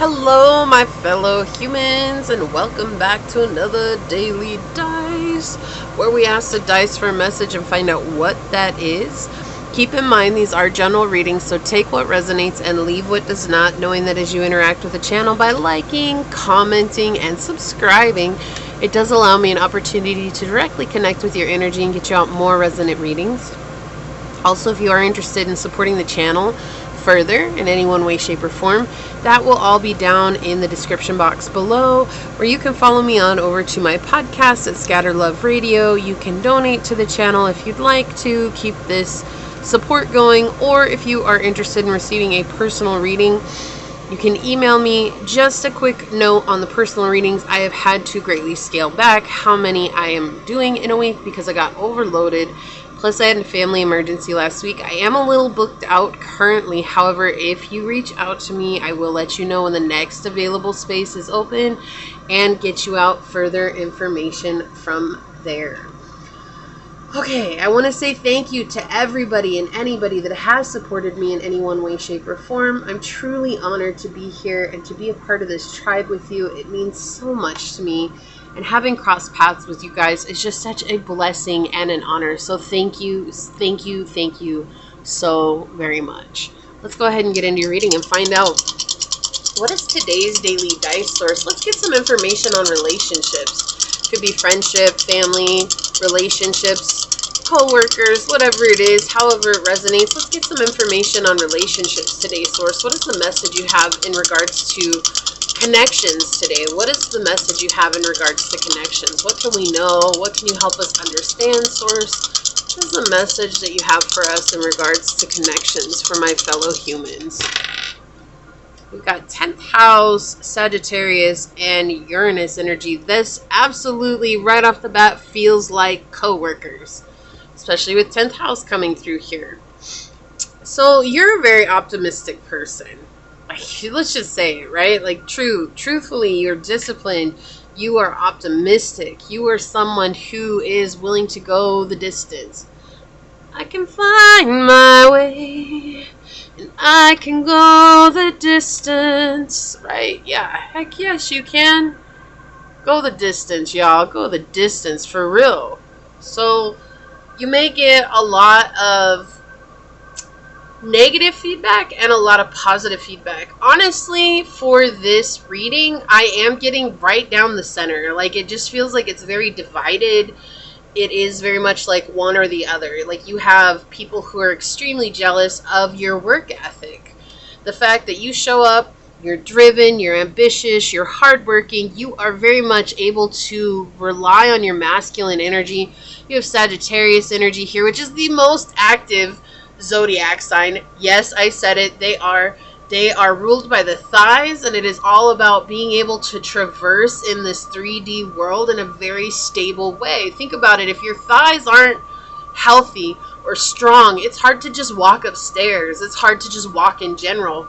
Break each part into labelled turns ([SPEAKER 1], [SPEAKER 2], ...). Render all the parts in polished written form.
[SPEAKER 1] Hello, my fellow humans, and welcome back to another Daily Dice, where we ask the dice for a message and find out what that is. Keep in mind, these are general readings, so take what resonates and leave what does not, knowing that as you interact with the channel by liking, commenting, and subscribing, it does allow me an opportunity to directly connect with your energy and get you out more resonant readings. Also, if you are interested in supporting the channel further in any one way, shape, or form, that will all be down in the description box below, where you can follow me on over to my podcast at Scatter Love Radio. You can donate to the channel if you'd like to keep this support going, or if you are interested in receiving a personal reading, you can email me. Just a quick note on the personal readings: I have had to greatly scale back how many I am doing in a week because I got overloaded. Plus, I had a family emergency last week. I am a little booked out currently. However, if you reach out to me, I will let you know when the next available space is open and get you out further information from there. Okay, I want to say thank you to everybody and anybody that has supported me in any one way, shape, or form. I'm truly honored to be here and to be a part of this tribe with you. It means so much to me. And having crossed paths with you guys is just such a blessing and an honor. So thank you so very much. Let's go ahead and get into your reading and find out what is today's daily dice source. Let's get some information on relationships. Could be friendship, family, relationships, co-workers, whatever it is, however it resonates. Let's get some information on relationships today, source. What is the message you have in regards to connections today? What is the message you have in regards to connections? What can we know? What can you help us understand, source? What is the message that you have for us in regards to connections for my fellow humans? We've got 10th house, Sagittarius, and Uranus energy. This absolutely right off the bat feels like co-workers, especially with 10th house coming through here. So you're a very optimistic person. Let's just say it, right? Like, truthfully, you're disciplined. You are optimistic. You are someone who is willing to go the distance. I can find my way, and I can go the distance, right? Yeah, heck yes, you can. Go the distance, y'all. Go the distance, for real. So, you may get a lot of negative feedback and a lot of positive feedback. Honestly, for this reading, I am getting right down the center. Like, it just feels like it's very divided. It is very much like one or the other. Like, you have people who are extremely jealous of your work ethic. The fact that you show up, you're driven, you're ambitious, you're hardworking, you are very much able to rely on your masculine energy. You have Sagittarius energy here, which is the most active zodiac sign. Yes, I said it. They are ruled by the thighs, and it is all about being able to traverse in this 3D world in a very stable way. Think about it. If your thighs aren't healthy or strong, it's hard to just walk upstairs. It's hard to just walk in general.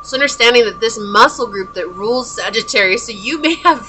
[SPEAKER 1] So understanding that this muscle group that rules Sagittarius, so you may have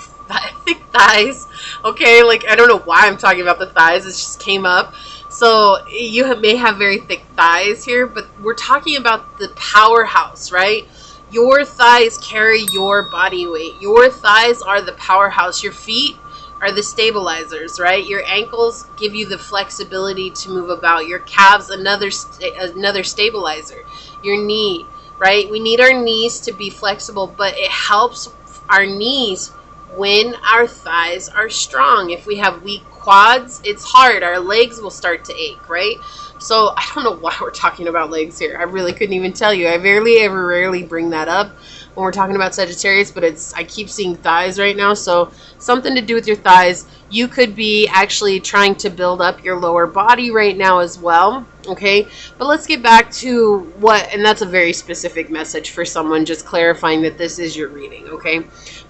[SPEAKER 1] thick thighs, okay? Like, I don't know why I'm talking about the thighs. It just came up. So you may have very thick thighs here, but we're talking about the powerhouse, right? Your thighs carry your body weight. Your thighs are the powerhouse. Your feet are the stabilizers, right? Your ankles give you the flexibility to move about. Your calves, another stabilizer. Your knee, right? We need our knees to be flexible, but it helps our knees when our thighs are strong. If we have weak quads, it's hard. Our legs will start to ache, right? So I don't know why we're talking about legs here. I really couldn't even tell you. I rarely bring that up when we're talking about Sagittarius, but I keep seeing thighs right now. So something to do with your thighs. You could be actually trying to build up your lower body right now as well. Okay, but let's get back to and that's a very specific message for someone, just clarifying that this is your reading, okay?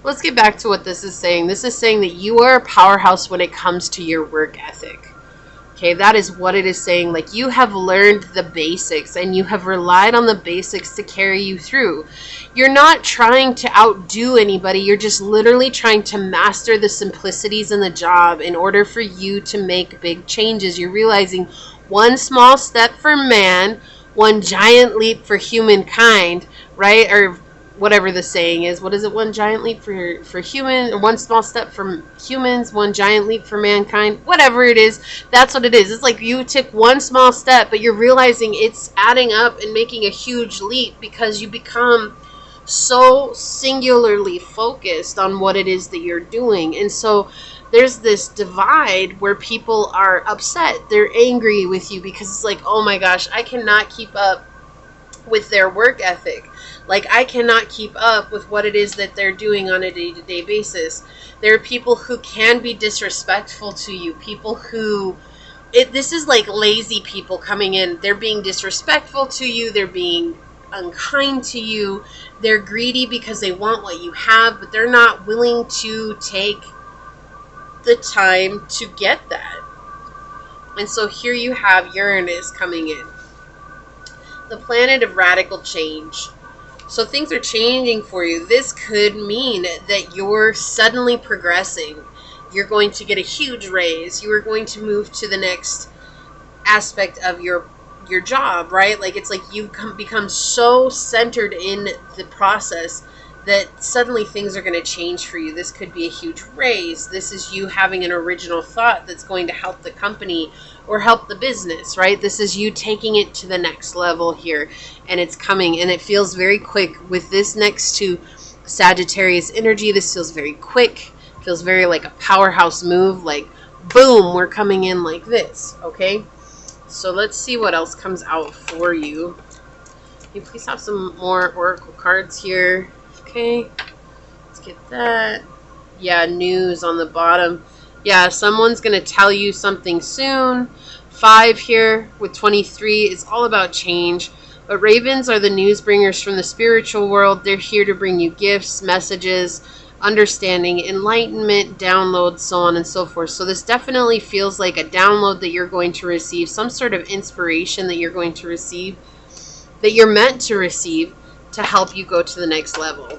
[SPEAKER 1] Let's get back to what this is saying. This is saying that you are a powerhouse when it comes to your work ethic. Okay, that is what it is saying. Like, you have learned the basics and you have relied on the basics to carry you through. You're not trying to outdo anybody. You're just literally trying to master the simplicities in the job in order for you to make big changes. You're realizing one small step for man, one giant leap for humankind, right? Or whatever the saying is. What is it? One giant leap for human, or one small step for humans, one giant leap for mankind. Whatever it is, that's what it is. It's like you took one small step, but you're realizing it's adding up and making a huge leap because you become so singularly focused on what it is that you're doing. And so there's this divide where people are upset. They're angry with you because it's like, oh my gosh, I cannot keep up with their work ethic. Like, I cannot keep up with what it is that they're doing on a day-to-day basis. There are people who can be disrespectful to you. People who, this is like lazy people coming in. They're being disrespectful to you. They're being unkind to you. They're greedy because they want what you have, but they're not willing to take the time to get that. And so here you have Uranus coming in, the planet of radical change. So things are changing for you. This could mean that you're suddenly progressing. You're going to get a huge raise. You are going to move to the next aspect of your job, right? Like, it's like you become so centered in the process that suddenly things are going to change for you. This could be a huge raise. This is you having an original thought that's going to help the company or help the business, right? This is you taking it to the next level here, and it's coming, and it feels very quick with this next to Sagittarius energy. This feels very quick. It feels very like a powerhouse move, like boom, we're coming in like this, okay? So let's see what else comes out for you. Can you please have some more oracle cards here? Okay, let's get that. Yeah, news on the bottom. Yeah, someone's going to tell you something soon. 5 here with 23 is all about change. But ravens are the news bringers from the spiritual world. They're here to bring you gifts, messages, understanding, enlightenment, downloads, so on and so forth. So this definitely feels like a download that you're going to receive, some sort of inspiration that you're going to receive, that you're meant to receive to help you go to the next level.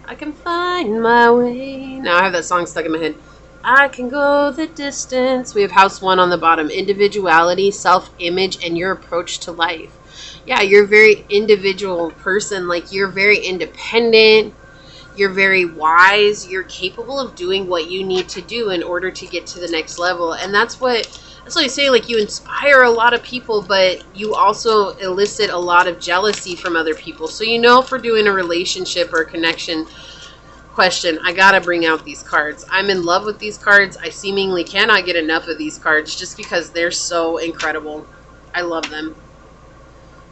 [SPEAKER 1] I can find my way. Now I have that song stuck in my head. I can go the distance. We have house 1 on the bottom. Individuality, self-image, and your approach to life. Yeah, you're a very individual person. Like, you're very independent. You're very wise. You're capable of doing what you need to do in order to get to the next level. And that's what I say, like, you inspire a lot of people, but you also elicit a lot of jealousy from other people. So, you know, if we're doing a relationship or a connection question, I gotta bring out these cards. I'm in love with these cards. I seemingly cannot get enough of these cards just because they're so incredible. I love them.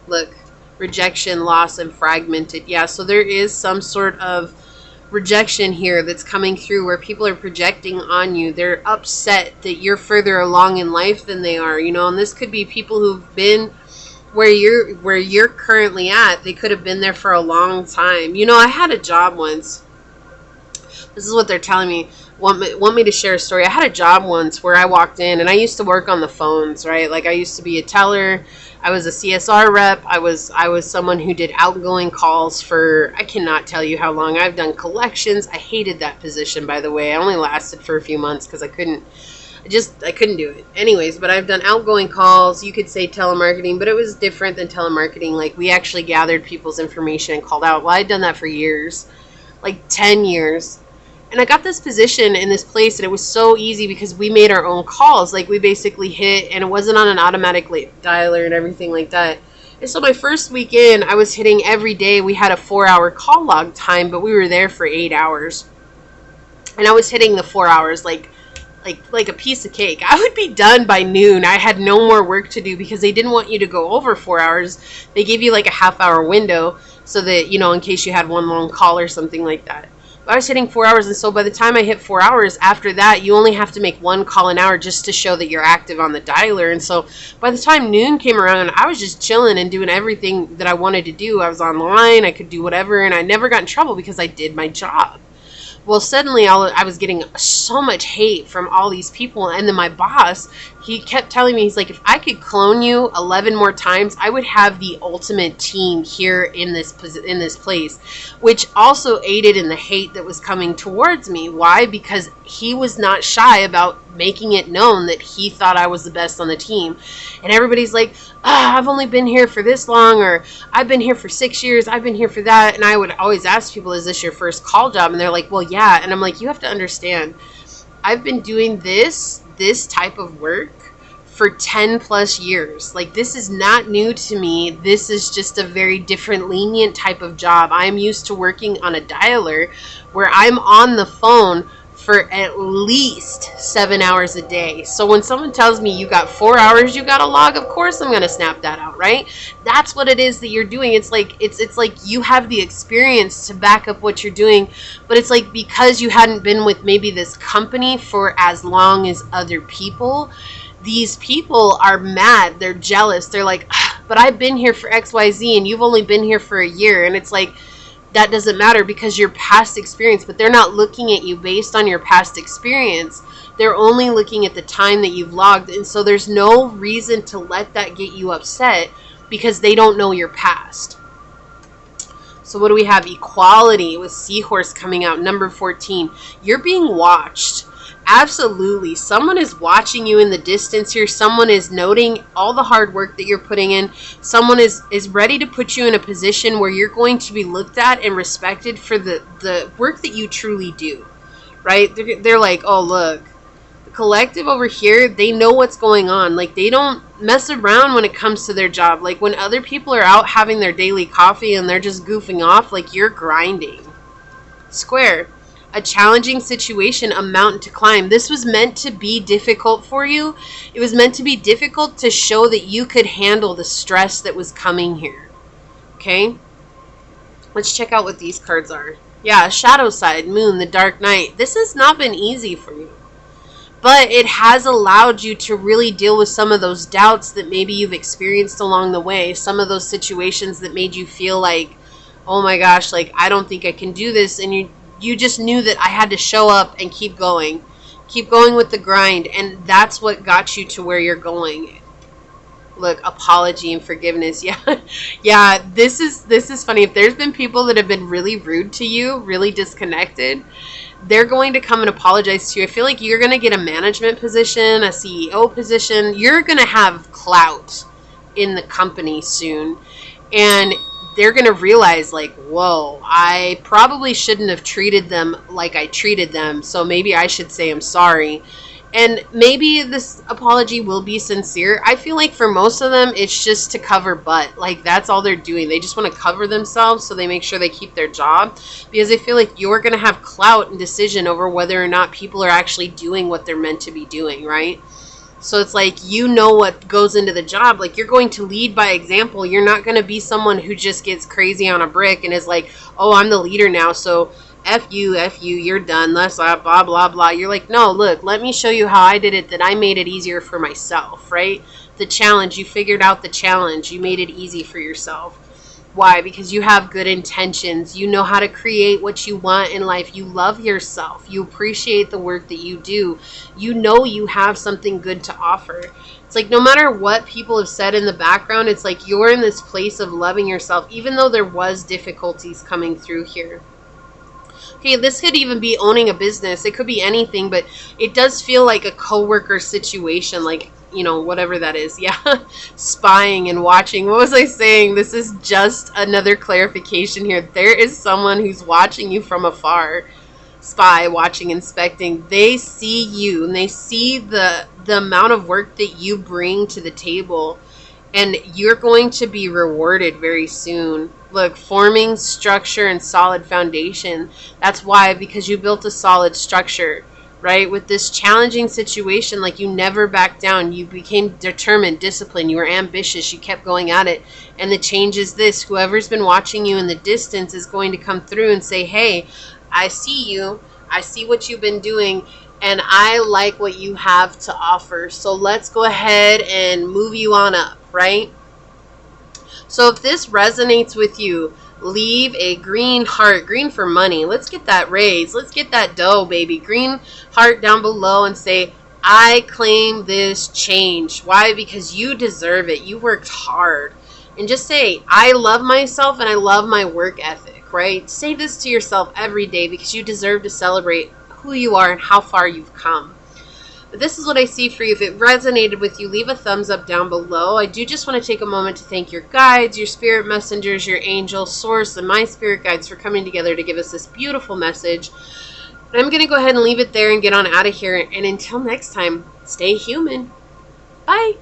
[SPEAKER 1] Look, rejection, loss, and fragmented. Yeah, so there is some sort of rejection here that's coming through where people are projecting on you. They're upset that you're further along in life than they are, you know, and this could be people who've been where you're currently at. They could have been there for a long time. You know, I had a job once. This is what they're telling me. Want me to share a story. I had a job once where I walked in, and I used to work on the phones, right? Like, I used to be a teller. I was a CSR rep. I was someone who did outgoing calls for, I cannot tell you how long. I've done collections. I hated that position, by the way. I only lasted for a few months because I couldn't do it. Anyways, but I've done outgoing calls. You could say telemarketing, but it was different than telemarketing. Like, we actually gathered people's information and called out. Well, I'd done that for years, like 10 years. And I got this position in this place, and it was so easy because we made our own calls. Like, we basically hit, and it wasn't on an automatic dialer and everything like that. And so my first week in, I was hitting every day. We had a 4-hour call log time, but we were there for 8 hours. And I was hitting the 4 hours like a piece of cake. I would be done by noon. I had no more work to do because they didn't want you to go over 4 hours. They gave you like a half-hour window so that, you know, in case you had one long call or something like that. I was hitting 4 hours, and so by the time I hit 4 hours, after that, you only have to make one call an hour just to show that you're active on the dialer. And so by the time noon came around, I was just chilling and doing everything that I wanted to do. I was online, I could do whatever, and I never got in trouble because I did my job. Well, suddenly I was getting so much hate from all these people, and then my boss He kept telling me, he's like, if I could clone you 11 more times, I would have the ultimate team here in this place, which also aided in the hate that was coming towards me. Why? Because he was not shy about making it known that he thought I was the best on the team. And everybody's like, I've only been here for this long, or I've been here for 6 years, I've been here for that. And I would always ask people, is this your first call job? And they're like, well, yeah. And I'm like, you have to understand, I've been doing this type of work for 10 plus years. Like, this is not new to me. This is just a very different, lenient type of job. I'm used to working on a dialer where I'm on the phone for at least 7 hours a day. So when someone tells me you got 4 hours you got to log, of course I'm going to snap that out, right? That's what it is that you're doing. It's like you have the experience to back up what you're doing, but it's like because you hadn't been with maybe this company for as long as other people, these people are mad, they're jealous, they're like, but I've been here for XYZ and you've only been here for a year. And it's like, that doesn't matter because your past experience, but they're not looking at you based on your past experience. They're only looking at the time that you've logged. And so there's no reason to let that get you upset because they don't know your past. So what do we have? Equality with Seahorse coming out, number 14. You're being watched. Absolutely. Someone is watching you in the distance here. Someone is noting all the hard work that you're putting in. Someone is ready to put you in a position where you're going to be looked at and respected for the work that you truly do, right? They're like, oh, look, the collective over here, they know what's going on. Like, they don't mess around when it comes to their job. Like, when other people are out having their daily coffee and they're just goofing off, like, you're grinding. Square. A challenging situation, a mountain to climb. This was meant to be difficult for you. It was meant to be difficult to show that you could handle the stress that was coming here. Okay? Let's check out what these cards are. Yeah, shadow side, moon, the dark night. This has not been easy for you. But it has allowed you to really deal with some of those doubts that maybe you've experienced along the way. Some of those situations that made you feel like, oh my gosh, like, I don't think I can do this. And you just knew that I had to show up and keep going with the grind. And that's what got you to where you're going. Look, apology and forgiveness. Yeah, this is funny. If there's been people that have been really rude to you, really disconnected, they're going to come and apologize to you. I feel like you're going to get a management position, a CEO position. You're going to have clout in the company soon. And they're going to realize, like, whoa, I probably shouldn't have treated them like I treated them. So maybe I should say I'm sorry. And maybe this apology will be sincere. I feel like for most of them, it's just to cover butt. Like, that's all they're doing. They just want to cover themselves so they make sure they keep their job. Because they feel like you're going to have clout and decision over whether or not people are actually doing what they're meant to be doing, right? So it's like, you know what goes into the job. Like, you're going to lead by example. You're not going to be someone who just gets crazy on a brick and is like, oh, I'm the leader now, so F you, you're done. Let's blah, blah, blah. You're like, no, look, let me show you how I did it, that I made it easier for myself, right? The challenge, you figured out the challenge. You made it easy for yourself. Why? Because you have good intentions. You know how to create what you want in life. You love yourself. You appreciate the work that you do. You know you have something good to offer. It's like, no matter what people have said in the background, it's like you're in this place of loving yourself, even though there was difficulties coming through here. Okay, this could even be owning a business. It could be anything, but it does feel like a coworker situation, like, you know, whatever that is. Yeah, spying and watching. What was I saying? This is just another clarification here. There is someone who's watching you from afar. Spy, watching, inspecting. They see you, and they see the amount of work that you bring to the table, and you're going to be rewarded very soon. Look, forming structure and solid foundation. That's why, because you built a solid structure, right? With this challenging situation, like, you never backed down. You became determined, disciplined. You were ambitious. You kept going at it. And the change is this. Whoever's been watching you in the distance is going to come through and say, hey, I see you. I see what you've been doing. And I like what you have to offer. So let's go ahead and move you on up, right? So if this resonates with you, leave a green heart, green for money. Let's get that raise. Let's get that dough, baby. Green heart down below and say, I claim this change. Why? Because you deserve it. You worked hard. And just say, I love myself and I love my work ethic, right? Say this to yourself every day because you deserve to celebrate who you are and how far you've come. But this is what I see for you. If it resonated with you, leave a thumbs up down below. I do just want to take a moment to thank your guides, your spirit messengers, your angel, source, and my spirit guides for coming together to give us this beautiful message. I'm going to go ahead and leave it there and get on out of here. And until next time, stay human. Bye.